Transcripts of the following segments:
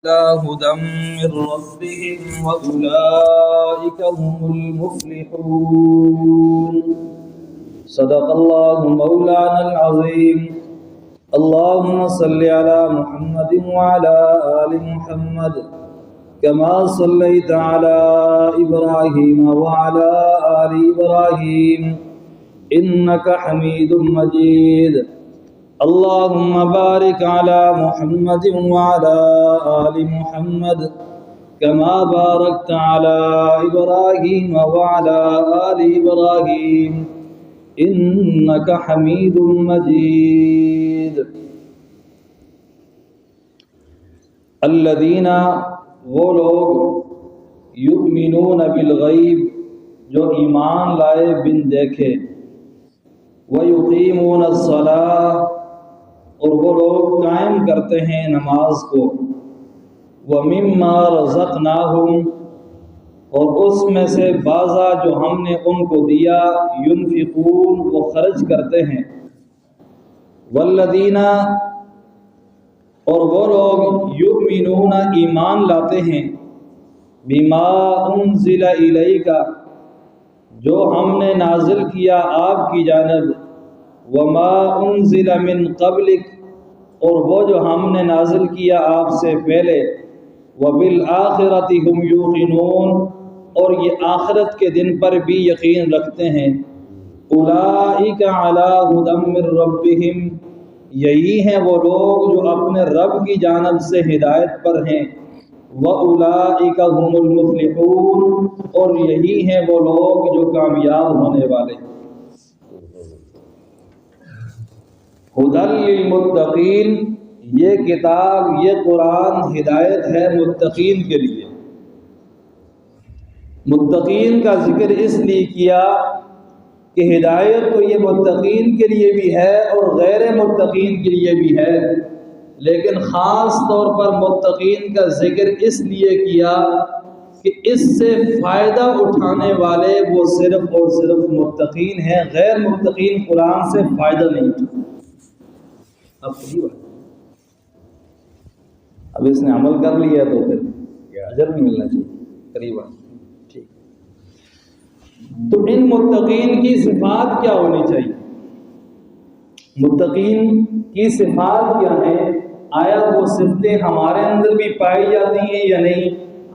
هدى من ربهم وأولئك هم المفلحون. صدق الله مولانا العظيم. اللهم صل على محمد وعلى آل محمد كما صليت على إبراهيم وعلى آل إبراهيم إنك حميد مجيد. اللهم بارك على محمد وعلى آل محمد كما باركت على إبراهيم وعلى آل إبراهيم إنك حميد مجيد. الذين وہ لوگ یؤمنون بالغیب جو ایمان لائے بن دیکھے، ویقیمون الصلاۃ اور وہ لوگ قائم کرتے ہیں نماز کو، ومما رزقناہم اور اس میں سے بعضا جو ہم نے ان کو دیا، ينفقون وہ خرچ کرتے ہیں، والذین اور وہ لوگ یؤمنون ایمان لاتے ہیں، بما انزل الیک جو ہم نے نازل کیا آپ کی جانب، وما انزل من قبلک اور وہ جو ہم نے نازل کیا آپ سے پہلے، وبالآخرۃ هم یوقنون اور یہ آخرت کے دن پر بھی یقین رکھتے ہیں، اولئک علی ھدی من ربہم یہی ہیں وہ لوگ جو اپنے رب کی جانب سے ہدایت پر ہیں، وَأُولَئِكَ هُمُ الْمُفْلِحُونَ اور یہی ہیں وہ لوگ جو کامیاب ہونے والے ہیں۔ ہدی للمتقین یہ کتاب، یہ قرآن ہدایت ہے متقین کے لیے۔ متقین کا ذکر اس لیے کیا کہ ہدایت تو یہ متقین کے لیے بھی ہے اور غیر متقین کے لیے بھی ہے، لیکن خاص طور پر متقین کا ذکر اس لیے کیا کہ اس سے فائدہ اٹھانے والے وہ صرف اور صرف متقین ہیں، غیر متقین قرآن سے فائدہ نہیں اٹھاتے۔ اب اس نے عمل کر لیا تو پھر اجر نہیں ملنا چاہیے، قریب آ ٹھیک۔ تو ان متقین کی صفات کیا ہونی چاہیے؟ متقین کی صفات کیا ہیں؟ آیا وہ صفتیں ہمارے اندر بھی پائی جاتی ہیں یا نہیں؟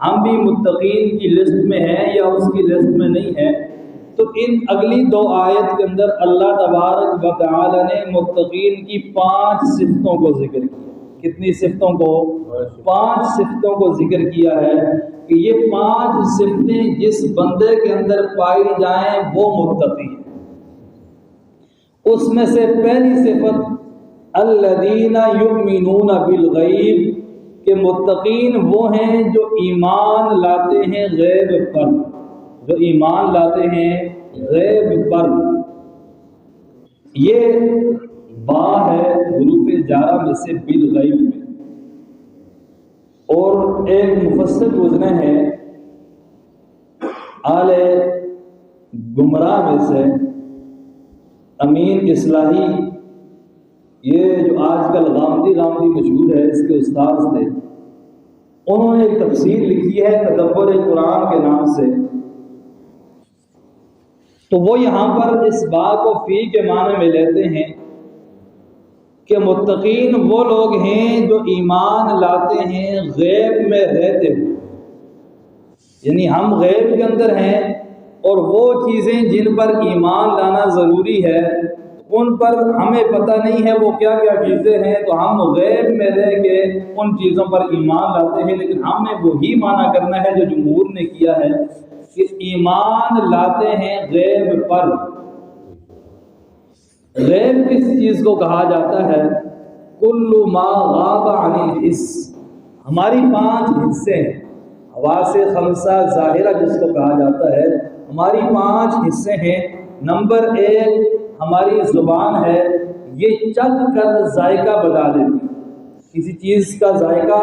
ہم بھی متقین کی لسٹ میں ہیں یا اس کی لسٹ میں نہیں ہیں؟ تو ان اگلی دو آیت کے اندر اللہ تبارک و تعالی نے متقین کی 5 صفتوں کو ذکر کیا۔ کتنی صفتوں کو؟ 5 صفتوں کو ذکر کیا ہے کہ یہ 5 صفتیں جس بندے کے اندر پائی جائیں وہ متقی ہے۔ اس میں سے پہلی صفت الذین یؤمنون بالغیب کہ متقین وہ ہیں جو ایمان لاتے ہیں غیب پر، جو ایمان لاتے ہیں غیب پر۔ یہ با ہے حروف جارہ میں سے بالغیب میں، اور ایک مفسر گزرے ہیں آل گمراہ میں سے امین اصلاحی، یہ جو آج کل غامدی مشہور ہے، اس کے استاد تھے، انہوں نے ایک تفسیر لکھی ہے تدبر قرآن کے نام سے۔ تو وہ یہاں پر اس بات کو فی کے معنی میں لیتے ہیں کہ متقین وہ لوگ ہیں جو ایمان لاتے ہیں غیب میں رہتے ہوئے، یعنی ہم غیب کے اندر ہیں اور وہ چیزیں جن پر ایمان لانا ضروری ہے ان پر ہمیں پتہ نہیں ہے وہ کیا کیا چیزیں ہیں، تو ہم غیب میں رہ کے ان چیزوں پر ایمان لاتے ہیں، لیکن ہم نے وہی معنی کرنا ہے جو جمہور نے کیا ہے کہ ایمان لاتے ہیں غیب پر۔ غیب کس چیز کو کہا جاتا ہے؟ کل ما غاب عن الحس، ہماری 5 حصے ہیں، حواس خمسہ ظاہرہ جس کو کہا جاتا ہے، ہماری 5 حصے ہیں۔ نمبر 1 ہماری زبان ہے، یہ چکھ کر ذائقہ بتا دیتی ہے، کسی چیز کا ذائقہ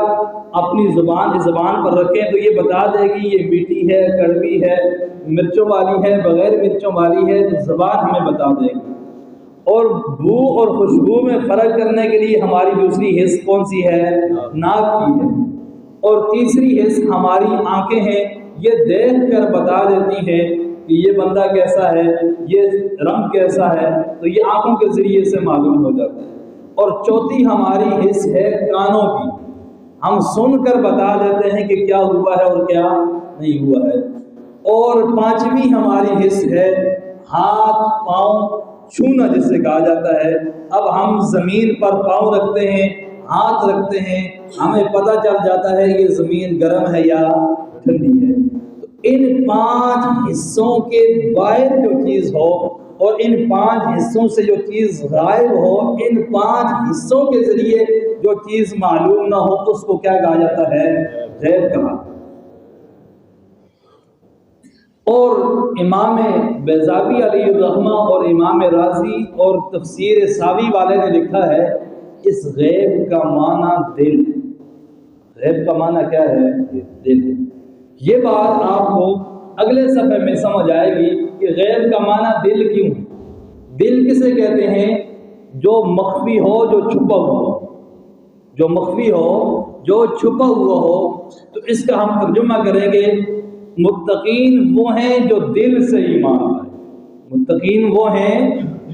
اپنی زبان پر رکھیں تو یہ بتا دے گی یہ میٹھی ہے، کڑوی ہے، مرچوں والی ہے، بغیر مرچوں والی ہے، تو زبان ہمیں بتا دے گی۔ اور بو اور خوشبو میں فرق کرنے کے لیے ہماری دوسری حس کون سی ہے؟ ناک کی ہے۔ اور تیسری حص ہماری آنکھیں ہیں، یہ دیکھ کر بتا دیتی ہیں کہ یہ بندہ کیسا ہے، یہ رنگ کیسا ہے، تو یہ آنکھوں کے ذریعے سے معلوم ہو جاتا ہے۔ اور چوتھی ہماری حص ہے کانوں کی، ہم سن کر بتا دیتے ہیں کہ کیا ہوا ہے اور کیا نہیں ہوا ہے۔ اور پانچویں ہماری حص ہے ہاتھ پاؤں چھونا، جس سے کہا جاتا ہے اب ہم زمین پر پاؤں رکھتے ہیں، ہاتھ رکھتے ہیں، ہمیں پتہ چل جاتا ہے یہ زمین گرم ہے یا ٹھنڈی ہے۔ تو ان 5 حصوں کے باہر جو چیز ہو اور ان 5 حصوں سے جو چیز غائب ہو، ان 5 حصوں کے ذریعے جو چیز معلوم نہ ہو، اس کو کیا کہا جاتا ہے؟ غیب کہا۔ اور امام بیضاوی علیہ الرحمہ اور امام رازی اور تفسیر ساوی والے نے لکھا ہے اس غیب کا معنی دل، غیب کا معنی کیا ہے؟ دل۔ یہ بات آپ کو اگلے صفحے میں سمجھ آئے گی کہ غیب کا معنی دل کیوں ہے۔ دل کسے کہتے ہیں؟ جو مخفی ہو، جو چھپا ہوا ہو، جو مخفی ہو، جو چھپا ہوا ہو۔ تو اس کا ہم ترجمہ کریں گے متقین وہ ہیں جو دل سے ایمان لائے، متقین وہ ہیں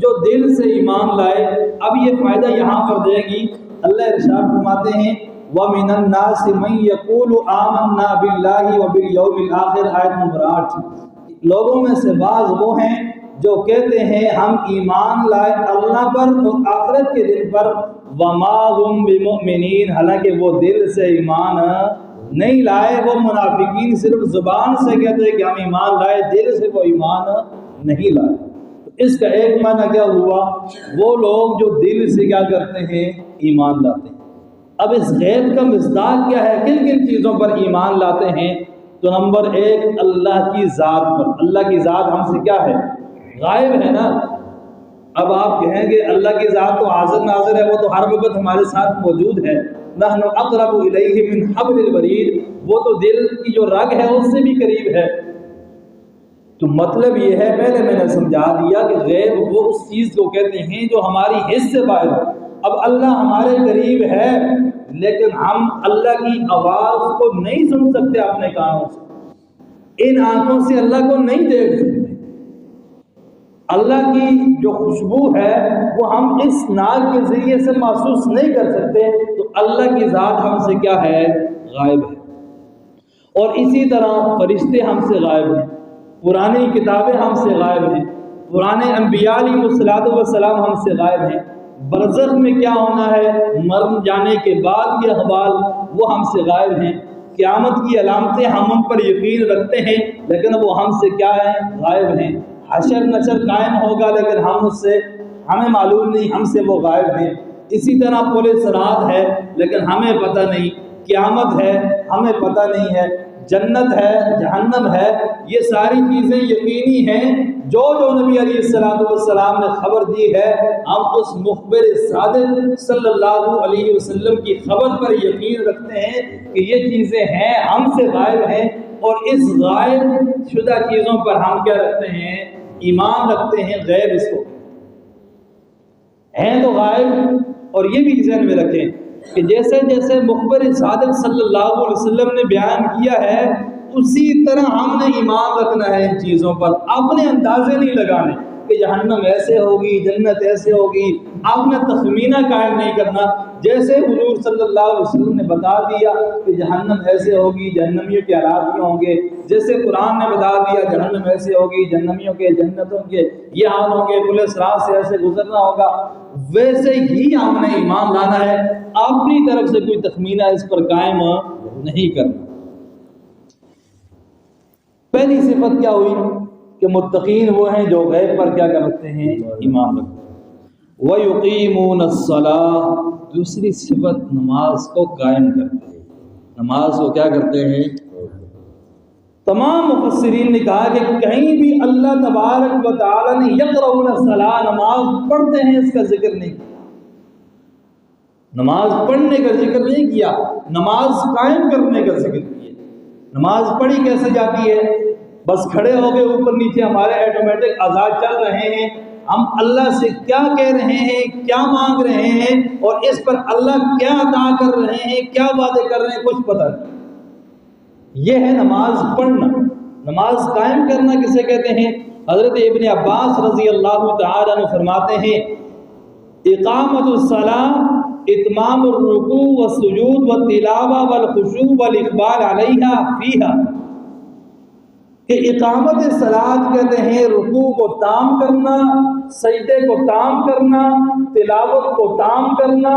جو دل سے ایمان لائے۔ اب یہ فائدہ یہاں پر دے گی، اللہ ارشاد فرماتے ہیں وَمِنَ النَّاسِ مَن يَقُولُ آمَنَّا بِاللَّهِ وَبِالْيَوْمِ الْآخِرِ، آیت نمبر 8۔ لوگوں میں سے بعض وہ ہیں جو کہتے ہیں ہم ایمان لائے اللہ پر اور آخرت کے دن پر، وَمَا هُم بِمُؤْمِنِينَ، حالانکہ وہ دل سے ایمان نہیں لائے۔ وہ منافقین صرف زبان سے کہتے ہیں کہ ہم ایمان لائے، دل سے وہ ایمان نہیں لائے۔ اس کا ایک معنی کیا ہوا؟ وہ لوگ جو دل سے کیا کرتے ہیں؟ ایمان لاتے ہیں۔ اب اس غیب کا مصداق کیا ہے؟ کن کن چیزوں پر ایمان لاتے ہیں؟ تو نمبر 1 اللہ کی ذات پر۔ اللہ کی ذات ہم سے کیا ہے؟ غائب ہے نا۔ اب آپ کہیں گے اللہ کی ذات تو حاضر ناظر ہے، وہ تو ہر وقت ہمارے ساتھ موجود ہے، نحن اقرب الیہ من حبل الورید، وہ تو دل کی جو رگ ہے اس سے بھی قریب ہے۔ تو مطلب یہ ہے، پہلے میں نے سمجھا دیا کہ غیب وہ اس چیز کو کہتے ہیں جو ہماری حس سے باہر ہے۔ اب اللہ ہمارے قریب ہے لیکن ہم اللہ کی آواز کو نہیں سن سکتے اپنے کانوں سے، ان آنکھوں سے اللہ کو نہیں دیکھ سکتے، اللہ کی جو خوشبو ہے وہ ہم اس ناک کے ذریعے سے محسوس نہیں کر سکتے۔ تو اللہ کی ذات ہم سے کیا ہے؟ غائب ہے۔ اور اسی طرح فرشتے ہم سے غائب ہیں، پرانی کتابیں ہم سے غائب ہیں، پرانے انبیاء علیہ الصلوۃ والسلام ہم سے غائب ہیں، برزخ میں کیا ہونا ہے، مر جانے کے بعد کے احوال وہ ہم سے غائب ہیں، قیامت کی علامتیں ہم ان پر یقین رکھتے ہیں لیکن وہ ہم سے کیا ہیں؟ غائب ہیں، حشر نشر قائم ہوگا لیکن ہم اس سے ہمیں معلوم نہیں، ہم سے وہ غائب ہیں۔ اسی طرح پورے صراط ہے لیکن ہمیں پتہ نہیں، قیامت ہے ہمیں پتہ نہیں ہے، جنت ہے جہنم ہے، یہ ساری چیزیں یقینی ہیں۔ جو نبی علیہ السلام نے خبر دی ہے، ہم اس مخبر صادق صلی اللہ علیہ وسلم کی خبر پر یقین رکھتے ہیں کہ یہ چیزیں ہیں، ہم سے غائب ہیں، اور اس غائب شدہ چیزوں پر ہم کیا رکھتے ہیں؟ ایمان رکھتے ہیں۔ غیب اس کو ہیں تو غائب، اور یہ بھی ذہن میں رکھیں کہ جیسے جیسے مخبر صادق صلی اللہ علیہ وسلم نے بیان کیا ہے اسی طرح ہم نے ایمان رکھنا ہے ان چیزوں پر، اپنے اندازے نہیں لگانے کہ جہنم ایسے ہوگی جنت ایسے ہوگی، اپنا تخمینہ قائم نہیں کرنا۔ جیسے حضور صلی اللہ علیہ وسلم نے بتا دیا کہ جہنم ایسے ہوگی، جہنمیوں کے حالات یہ ہوں گے، جیسے قرآن نے بتا دیا جہنم ایسے ہوگی، جہنمیوں کے جنتوں کے یہ حال ہوں گے، پل صراط سے ایسے گزرنا ہوگا، ویسے ہی ہم نے ایمان لانا ہے، اپنی طرف سے کوئی تخمینہ اس پر قائم نہیں کرنا۔ پہلی صفت کیا ہوئی کہ متقین وہ ہیں جو غیب پر کیا کرتے ہیں؟ ایمان رکھتے ہیں۔ وَيُقِيمُونَ الصَّلَاةَ، دوسری صفت نماز کو قائم کرتے ہیں۔ نماز کو کیا کرتے ہیں؟ تمام مفسرین نے کہا کہ کہیں بھی اللہ تبارک و تعالی نے یقرؤون الصلاۃ، نماز پڑھتے ہیں، اس کا ذکر نہیں کیا، نماز پڑھنے کا ذکر نہیں کیا، نماز قائم کرنے کا ذکر کیا۔ نماز پڑھی کیسے جاتی ہے؟ بس کھڑے ہو گئے اوپر نیچے، ہمارے آٹومیٹک اعضاء چل رہے ہیں، ہم اللہ سے کیا کہہ رہے ہیں، کیا مانگ رہے ہیں، اور اس پر اللہ کیا عطا کر رہے ہیں، کیا وعدے کر رہے ہیں، کچھ پتہ نہیں۔ یہ ہے نماز پڑھنا۔ نماز قائم کرنا کسے کہتے ہیں؟ حضرت ابن عباس رضی اللہ تعالی عنہ فرماتے ہیں اقامت الصلاۃ اتمام الرکوع والسجود والتلاوہ والخشوع والاقبال علیہا فیہا، کہ اقامت صلاۃ کہتے ہیں رکوع کو تام کرنا، سجدے کو تام کرنا، تلاوت کو تام کرنا،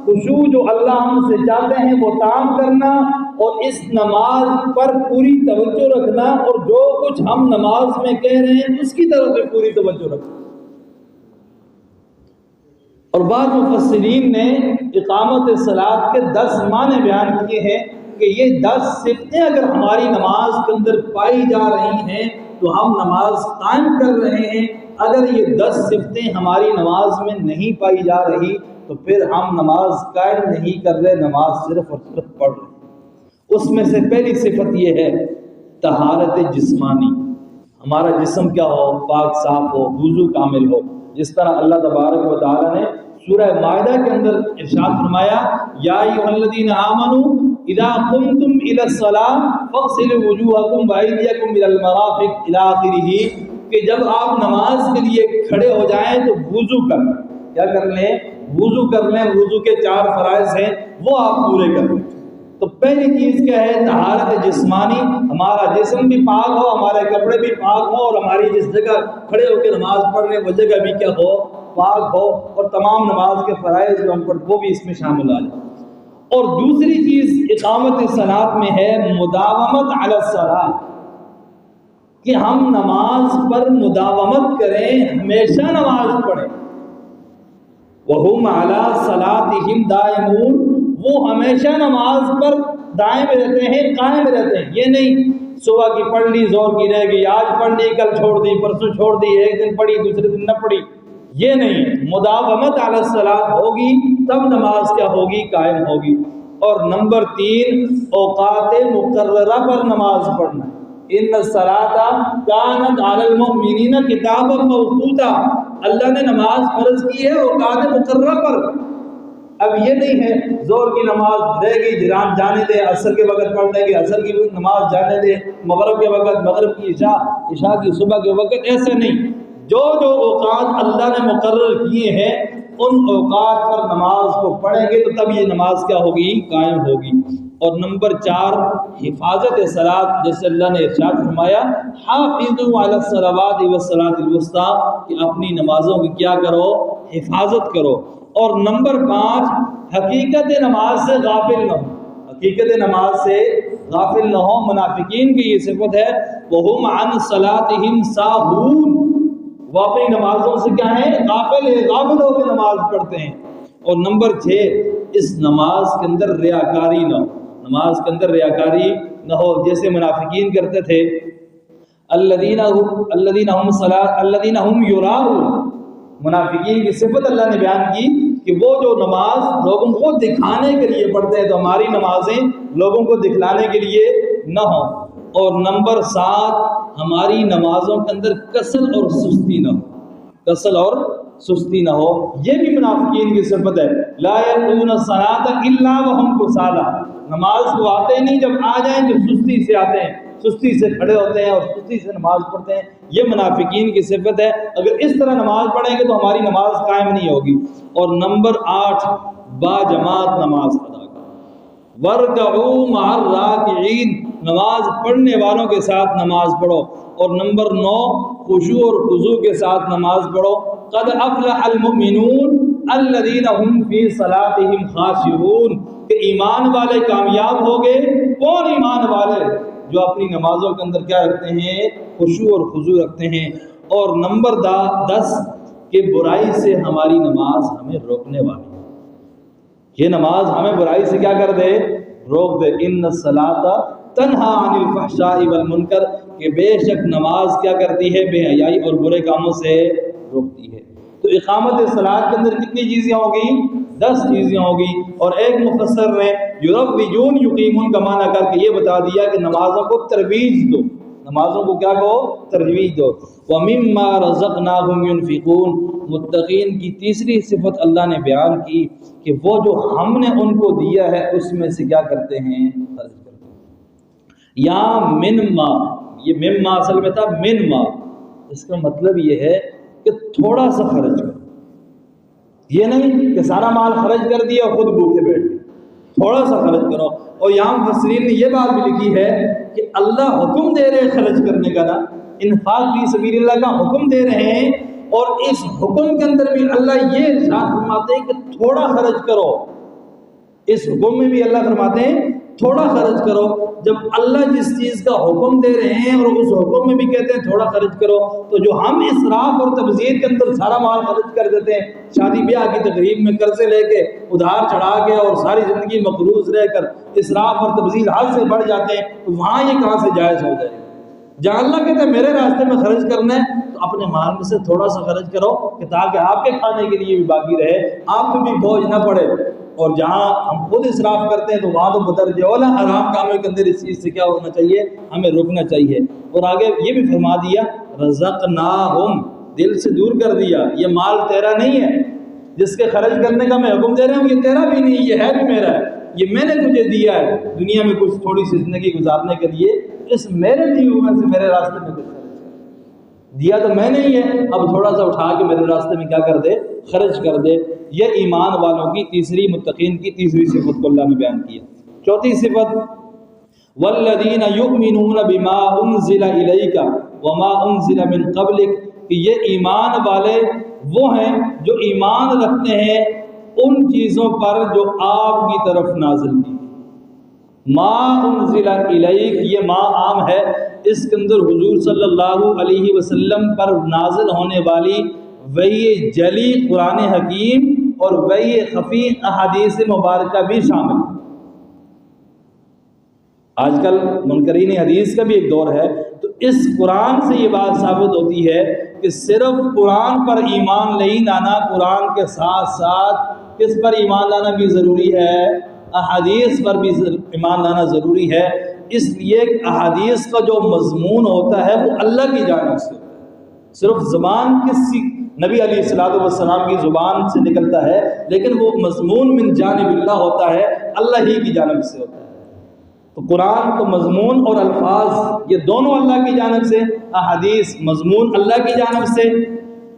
خشوع جو اللہ ہم سے چاہتے ہیں وہ تام کرنا، اور اس نماز پر پوری توجہ رکھنا، اور جو کچھ ہم نماز میں کہہ رہے ہیں اس کی طرف سے پوری توجہ رکھنا۔ اور بعض مفسرین نے اقامت صلاۃ کے 10 معنی بیان کیے ہیں کہ یہ 10 صفتیں اگر ہماری نماز کے اندر پائی جا رہی ہیں تو ہم نماز قائم کر رہے ہیں، اگر یہ 10 صفتیں ہماری نماز میں نہیں پائی جا رہی تو پھر ہم نماز قائم نہیں کر رہے، نماز صرف اور صرف پڑھ رہے۔ اس میں سے پہلی صفت یہ ہے طہارت جسمانی، ہمارا جسم کیا ہو، پاک صاف ہو، وضو کامل ہو، جس طرح اللہ تبارک و تعالی نے سورہ مائدہ کے اندر ارشاد فرمایا یا ایھا الذین آمنوا اذا قمتم الی الصلاۃ فاغسلوا وجوہکم وایدیکم الی المرافق الی آخرہ، کہ جب آپ نماز کے لیے کھڑے ہو جائیں تو وضو کر لیں۔ کیا کر لیں؟ وضو کر لیں۔ وضو کے 4 فرائض ہیں وہ آپ پورے کر لیں۔ تو پہلی چیز کیا ہے؟ طہارت جسمانی، ہمارا جسم بھی پاک ہو، ہمارے کپڑے بھی پاک ہو، اور ہماری جس جگہ کھڑے ہو کے نماز پڑھ رہے ہیں وہ جگہ بھی کیا ہو، پاک ہو، اور تمام نماز کے فرائض جو ہم پڑھ وہ بھی اس میں شامل آ جائیں۔ اور دوسری چیز اقامت صلاۃ میں ہے مداومت علی الصلاۃ، کہ ہم نماز پر مداومت کریں، ہمیشہ نماز پڑھیں۔ وَهُمْ عَلَىٰ صَلَاتِهِمْ دَائِمُونَ، وہ ہمیشہ نماز پر دائم رہتے ہیں، قائم رہتے ہیں۔ یہ نہیں صبح کی پڑھ لی، زور کی رہ گئی، آج پڑھ لی، کل چھوڑ دی، پرسوں چھوڑ دی، ایک دن پڑھی دوسرے دن نہ پڑھی، یہ نہیں۔ مداومت علی الصلاۃ ہوگی تب نماز کیا ہوگی، قائم ہوگی۔ اور نمبر 3 اوقات مقررہ پر نماز پڑھنا۔ ان الصلاۃ کانت علی المؤمنین کتابا موقوتا، اللہ نے نماز فرض کی ہے اوقات مقررہ پر۔ اب یہ نہیں ہے زور کی نماز رہ گئی جرام جانے دے، عصر کے وقت پڑھ لیں گے، عصر کی نماز جانے دے، مغرب کے وقت، مغرب کی عشاء کی صبح کے وقت، ایسے نہیں۔ جو جو اوقات اللہ نے مقرر کیے ہیں ان اوقات پر نماز کو پڑھیں گے تو تب یہ نماز کیا ہوگی، قائم ہوگی۔ اور نمبر 4 حفاظت صلاۃ، جیسے اللہ نے ارشاد فرمایا حافظوا علی الصلوات والصلاۃ الوسطیٰ، کہ اپنی نمازوں کی کیا کرو، حفاظت کرو۔ اور نمبر 5 حقیقت نماز سے غافل نہ ہو، حقیقت نماز سے غافل نہ ہو۔ منافقین کی یہ صفت ہے وَهُمْ عَنْ صَلَاتِهِمْ سَاهُونَ، وہ اپنی نمازوں سے کیا ہے، غافل ہے، غافل ہو کے نماز پڑھتے ہیں۔ اور نمبر 6 اس نماز کے اندر ریاکاری نہ ہو، نماز کے اندر ریاکاری نہ ہو، جیسے منافقین کرتے تھے الذین هم یراؤون، منافقین کی صفت اللہ نے بیان کی کہ وہ جو نماز لوگوں کو دکھانے کے لیے پڑھتے ہیں، تو ہماری نمازیں لوگوں کو دکھلانے کے لیے نہ ہوں۔ اور نمبر 7 ہماری نمازوں کے اندر کسل اور سستی نہ ہو، کسل اور سستی نہ ہو، یہ بھی منافقین کی صفت ہے۔ لا یأتون الصلاۃ الا وهم کسالى، نماز کو آتے نہیں، جب آ جائیں تو سستی سے آتے ہیں، سستی سے کھڑے ہوتے ہیں اور سستی سے نماز پڑھتے ہیں، یہ منافقین کی صفت ہے۔ اگر اس طرح نماز پڑھیں گے تو ہماری نماز قائم نہیں ہوگی۔ اور نمبر 8 با جماعت نماز ادا کرو، وَارْكَعُوا مَعَ الرَّاكِعِينَ، نماز پڑھنے والوں کے ساتھ نماز پڑھو۔ اور نمبر 9 خشوع اور خضوع کے ساتھ نماز پڑھو۔ قد افلح المؤمنون الذین هم فی صلاتهم خاشعون، کہ ایمان والے کامیاب ہو گئے۔ کون ایمان والے؟ جو اپنی نمازوں کے اندر کیا رکھتے ہیں، خشوع اور خضوع رکھتے ہیں۔ اور نمبر 10 کہ برائی سے ہماری نماز ہمیں روکنے والی، یہ نماز ہمیں برائی سے کیا کر دے، روک دے۔ ان الصلاۃ تنہا عن الفحشاء والمنکر، کہ بے شک نماز کیا کرتی ہے، بے حیائی اور برے کاموں سے روکتی ہے۔ تو اقامت صلاۃ کے اندر کتنی چیزیں ہوگی، 10 چیزیں ہوگی۔ اور ایک مفسر نے یروجون یقیمون کا معنی کر کے یہ بتا دیا کہ نمازوں کو ترویج دو، نمازوں کو کیا کہو؟ ترجیح دو۔ وَمِمَّا رَزَقْنَاهُمْ يُنْفِقُونَ، متقین کی تیسری صفت اللہ نے بیان کی کہ وہ جو ہم نے ان کو دیا ہے اس میں سے کیا کرتے ہیں؟ خرچ کرتے ہیں۔ یا من ما، یہ من ما اصل میں تھا من ما، اس کا مطلب یہ ہے کہ تھوڑا سا خرچ کرو، یہ نہیں کہ سارا مال خرچ کر دیا اور خود بھوکے بیٹھ گئے، تھوڑا سا خرچ کرو۔ اور یہاں مفسرین نے یہ بات بھی لکھی ہے کہ اللہ حکم دے رہے خرچ کرنے کا نا، انفاق فی سبیل اللہ کا حکم دے رہے ہیں، اور اس حکم کے اندر بھی اللہ یہ ارشاد فرماتے ہیں کہ تھوڑا خرچ کرو۔ اس حکم میں بھی اللہ فرماتے ہیں تھوڑا خرچ کرو۔ جب اللہ جس چیز کا حکم دے رہے ہیں اور اس حکم میں بھی کہتے ہیں تھوڑا خرچ کرو، تو جو ہم اسراف اور تبذیر کے اندر سارا مال خرچ کر دیتے ہیں، شادی بیاہ کی تقریب میں قرضے لے کے ادھار چڑھا کے اور ساری زندگی مقروض رہ کر اسراف اور تبذیر حد سے بڑھ جاتے ہیں، تو وہاں یہ کہاں سے جائز ہو جائے گا؟ جہاں اللہ کہتے ہیں میرے راستے میں خرچ کرنا ہے تو اپنے مال میں سے تھوڑا سا خرچ کرو کہ تاکہ آپ کے کھانے کے لیے بھی باقی رہے، آپ پہ بھی بوجھ نہ پڑے۔ اور جہاں ہم خود اسراف کرتے ہیں تو وہاں تو بدرجہ اولا حرام کاموں کے اندر اس چیز سے کیا ہونا چاہیے؟ ہمیں رکنا چاہیے۔ اور آگے یہ بھی فرما دیا رزقناہم، دل سے دور کر دیا، یہ مال تیرا نہیں ہے، جس کے خرچ کرنے کا میں حکم دے رہا ہوں یہ تیرا بھی نہیں، یہ ہے بھی میرا ہے، یہ میں نے تجھے دیا ہے دنیا میں کچھ تھوڑی سی زندگی گزارنے کے لیے، اس میرے دیے ہوئے سے میرے راستے میں کچھ خرچ کر دیا تو میں نہیں ہے، اب تھوڑا سا اٹھا کے میرے راستے میں کیا کر دے؟ خرچ کر دے۔ یہ ایمان والوں کی تیسری، متقین کی تیسری صفت کو اللہ نے بیان کیا۔ چوتھی صفت والذین یؤمنون بما انزل الیک وما انزل من قبلک، کہ یہ ایمان والے وہ ہیں جو ایمان رکھتے ہیں ان چیزوں پر جو آپ کی طرف نازل کی۔ ما انزل الیک، یہ ما عام ہے، اس کے اندر حضور صلی اللہ علیہ وسلم پر نازل ہونے والی وحی جلی قرآن حکیم اور وحی خفی احادیث مبارکہ بھی شامل ہے۔ آج کل منکرین حدیث کا بھی ایک دور ہے، تو اس قرآن سے یہ بات ثابت ہوتی ہے کہ صرف قرآن پر ایمان نہیں لانا، قرآن کے ساتھ ساتھ کس پر ایمان لانا بھی ضروری ہے؟ احادیث پر بھی ایمان لانا ضروری ہے۔ اس لیے احادیث کا جو مضمون ہوتا ہے وہ اللہ کی جانب سے ہوتا ہے، صرف زبان کسی نبی علیہ الصلوۃ والسلام کی زبان سے نکلتا ہے، لیکن وہ مضمون من جانب اللہ ہوتا ہے، اللہ ہی کی جانب سے ہوتا ہے۔ تو قرآن تو مضمون اور الفاظ یہ دونوں اللہ کی جانب سے، احادیث مضمون اللہ کی جانب سے،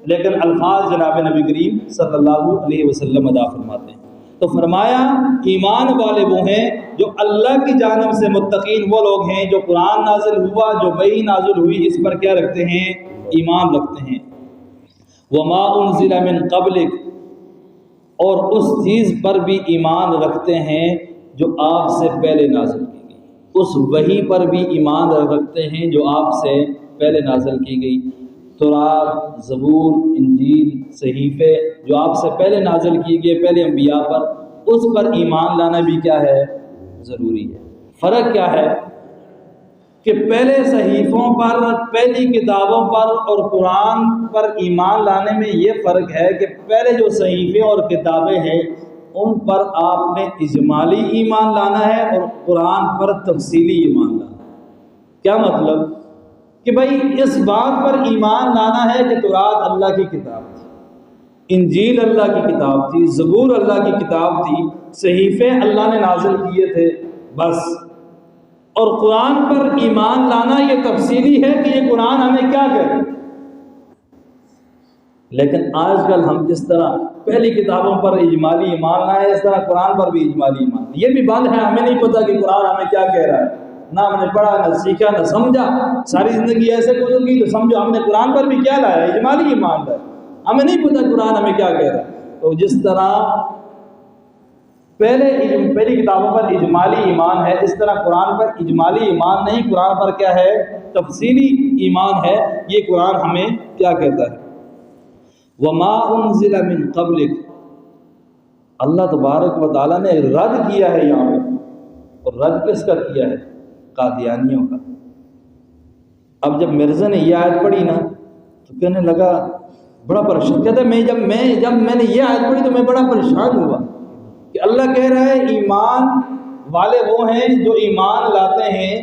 لیکن الفاظ جناب نبی کریم صلی اللہ علیہ وسلم ادا فرماتے ہیں۔ تو فرمایا ایمان والے وہ ہیں جو اللہ کی جانب سے، متقین وہ لوگ ہیں جو قرآن نازل ہوا، جو وحی نازل ہوئی، اس پر کیا رکھتے ہیں؟ ایمان رکھتے ہیں۔ وما انزل من قبلک، اور اس چیز پر بھی ایمان رکھتے ہیں جو آپ سے پہلے نازل کی گئی، اس وحی پر بھی ایمان رکھتے ہیں جو آپ سے پہلے نازل کی گئی۔ تورات، زبور، انجیل، صحیفے جو آپ سے پہلے نازل کی گئی پہلے انبیاء پر، اس پر ایمان لانا بھی کیا ہے؟ ضروری ہے۔ فرق کیا ہے کہ پہلے صحیفوں پر، پہلی کتابوں پر اور قرآن پر ایمان لانے میں یہ فرق ہے کہ پہلے جو صحیفے اور کتابیں ہیں ان پر آپ نے اجمالی ایمان لانا ہے اور قرآن پر تفصیلی ایمان لانا ہے۔ کیا مطلب؟ کہ بھائی اس بات پر ایمان لانا ہے کہ تورات اللہ کی کتاب تھی، انجیل اللہ کی کتاب تھی، زبور اللہ کی کتاب تھی، صحیفے اللہ نے نازل کیے تھے، بس۔ اور قرآن پر ایمان لانا یہ تفصیلی ہے کہ یہ قرآن ہمیں کیا کرے۔ لیکن آج کل ہم جس طرح پہلی کتابوں پر اجمالی ایمان لائے، اس طرح قرآن پر بھی اجمالی ایمان، یہ بھی بند ہے، ہمیں نہیں پتہ کہ قرآن ہمیں کیا کہہ رہا ہے، نہ ہم نے پڑھا، نہ سیکھا، نہ سمجھا، ساری زندگی ایسے گزر گئی تو سمجھو ہم نے قرآن پر بھی کیا لایا؟ اجمالی ایمان لایا، ہمیں نہیں پتہ قرآن ہمیں کیا کہہ رہا ہے۔ تو جس طرح پہلی کتابوں پر اجمالی ایمان ہے، اس طرح قرآن پر اجمالی ایمان نہیں، قرآن پر کیا ہے؟ تفصیلی ایمان ہے۔ یہ قرآن ہمیں کیا کہتا ہے؟ وما انزل من قبلک، اللہ تبارک و تعالیٰ نے رد کیا ہے یہاں پر، اور رد کس کا کیا ہے؟ قادیانیوں کا۔ اب جب مرزا نے یہ آیت پڑھی نا تو کہنے لگا بڑا پریشان، کہتا ہے جب میں نے یہ آیت پڑھی تو میں بڑا پریشان ہوا کہ اللہ کہہ رہا ہے ایمان والے وہ ہیں جو ایمان لاتے ہیں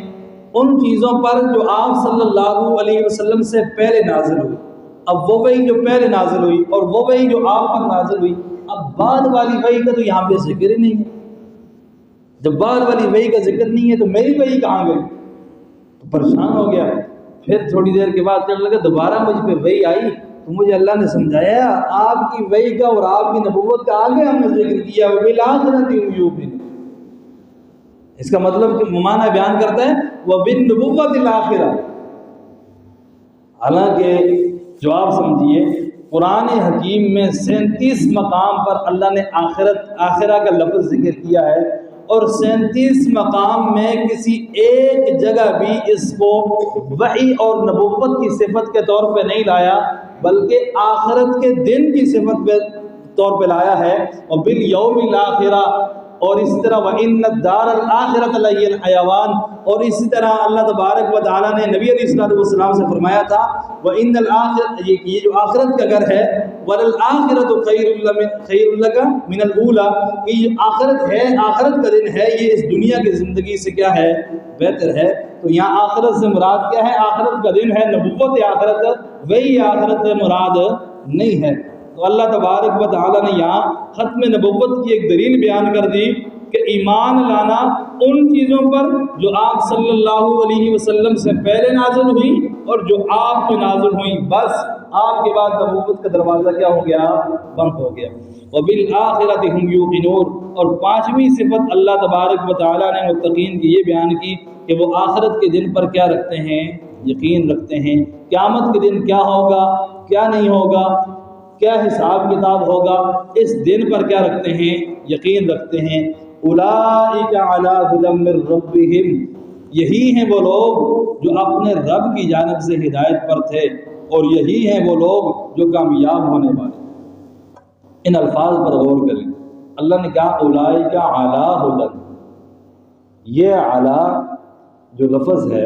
ان چیزوں پر جو آپ صلی اللہ علیہ وسلم سے پہلے نازل ہوئی۔ اب وہ وحی جو پہلے نازل ہوئی اور وہ وحی جو آپ پر نازل ہوئی، اب بعد والی وحی کا تو یہاں پہ ذکر ہی نہیں ہے۔ جب بعد والی وحی کا ذکر نہیں ہے تو میری وحی کہاں گئی؟ تو پریشان ہو گیا۔ پھر تھوڑی دیر کے بعد کہنے لگا دوبارہ مجھ پہ وحی آئی تو مجھے اللہ نے سمجھایا آپ کی وحی کا اور آپ کی نبوت کا آگے ہم نے ذکر کیا، وَبِالْآخِرَةِ هُمْ يُوقِنُونَ۔ اس کا مطلب کہ معنی بیان کرتا ہے وَبِالنُّبُوَّةِ الْآخِرَةِ۔ حالانکہ جو آپ سمجھیے قرآن حکیم میں 37 مقام پر اللہ نے آخرہ کا لفظ ذکر کیا ہے، اور 37 مقام میں کسی ایک جگہ بھی اس کو وحی اور نبوت کی صفت کے طور پہ نہیں لایا، بلکہ آخرت کے دن کی صفت کے طور پہ لایا ہے۔ اور بالیوم الاخرہ، اور اسی طرح وَإِنَّ الدَّارَ الْآخِرَةَ لَهِيَ الْحَيَوَانُ، اور اسی طرح اللہ تبارک و تعالیٰ نے نبی علیہ السلام سے فرمایا تھا وَإِنَّ الْآخِرَةَ، یہ جو آخرت کا گھر ہے، وَلَلْآخِرَةُ خَيْرٌ لَكَ مِنَ الْأُولَىٰ، کہ یہ آخرت ہے، آخرت کا دن ہے، یہ اس دنیا کی زندگی سے کیا ہے؟ بہتر ہے۔ تو یہاں آخرت سے مراد کیا ہے؟ آخرت کا دن ہے، نبوت آخرت وہی آخرت مراد نہیں ہے۔ تو اللہ تبارک و تعالیٰ نے یہاں ختم نبوت کی ایک دلیل بیان کر دی کہ ایمان لانا ان چیزوں پر جو آپ صلی اللہ علیہ وسلم سے پہلے نازل ہوئی اور جو آپ پہ نازل ہوئی، بس آپ کے بعد نبوت کا دروازہ کیا ہو گیا؟ بند ہو گیا۔ وَبِالْآخِرَةِ هُمْ يُوقِنُونَ، اور پانچویں صفت اللہ تبارک و تعالیٰ نے متقین کی یہ بیان کی کہ وہ آخرت کے دن پر کیا رکھتے ہیں؟ یقین رکھتے ہیں۔ قیامت کے دن کیا ہوگا، کیا نہیں ہوگا، کیا حساب کتاب ہوگا، اس دن پر کیا رکھتے ہیں؟ یقین رکھتے ہیں۔ اولئک علی ھدی من ربہم، یہی ہیں وہ لوگ جو اپنے رب کی جانب سے ہدایت پر تھے، اور یہی ہیں وہ لوگ جو کامیاب ہونے والے۔ ان الفاظ پر غور کریں، اللہ نے کہا اولئک علی ھدی، یہ علی جو لفظ ہے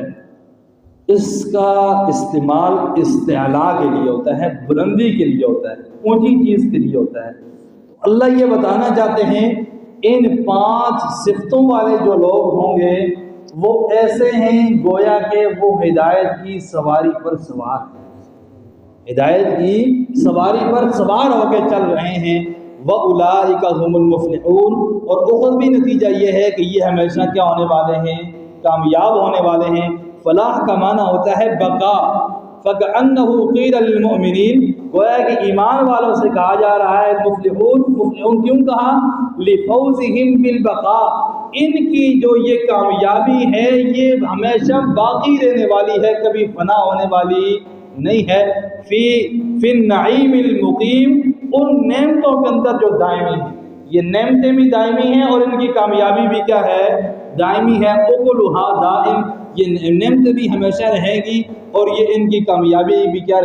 اس کا استعمال استعلاء کے لیے ہوتا ہے، بلندی کے لیے ہوتا ہے، اونچی چیز کے لیے ہوتا ہے۔ تو اللہ یہ بتانا چاہتے ہیں ان 5 صفتوں والے جو لوگ ہوں گے وہ ایسے ہیں گویا کہ وہ ہدایت کی سواری پر سوار ہیں، ہدایت کی سواری پر سوار ہو کے چل رہے ہیں۔ وَأُولَئِكَ هُمُ الْمُفْلِحُونَ، اور اخروی نتیجہ یہ ہے کہ یہ ہمیشہ کیا ہونے والے ہیں؟ کامیاب ہونے والے ہیں۔ فلاح کا معنی ہوتا ہے بقا، فَكَأَنَّهُ قِيلَ لِلْمُؤْمِنِينَ، گویا کہ ایمان والوں سے کہا جا رہا ہے مفلحون، مفلحون کیوں کہا؟ لِفَوْزِهِمْ بِالْبَقَاء، ان کی جو یہ کامیابی ہے یہ ہمیشہ باقی رہنے والی ہے، کبھی فنا ہونے والی نہیں ہے۔ فی النعیم المقیم، ان نعمتوں کے اندر جو دائمی ہیں، یہ نعمتیں بھی دائمی ہیں اور ان کی کامیابی بھی کیا ہے؟ دائمی ہے۔ اکلھا دائم، یہ نعمتیں بھی ہمیشہ رہیں گی اور یہ ان کی کامیابی بھی کیا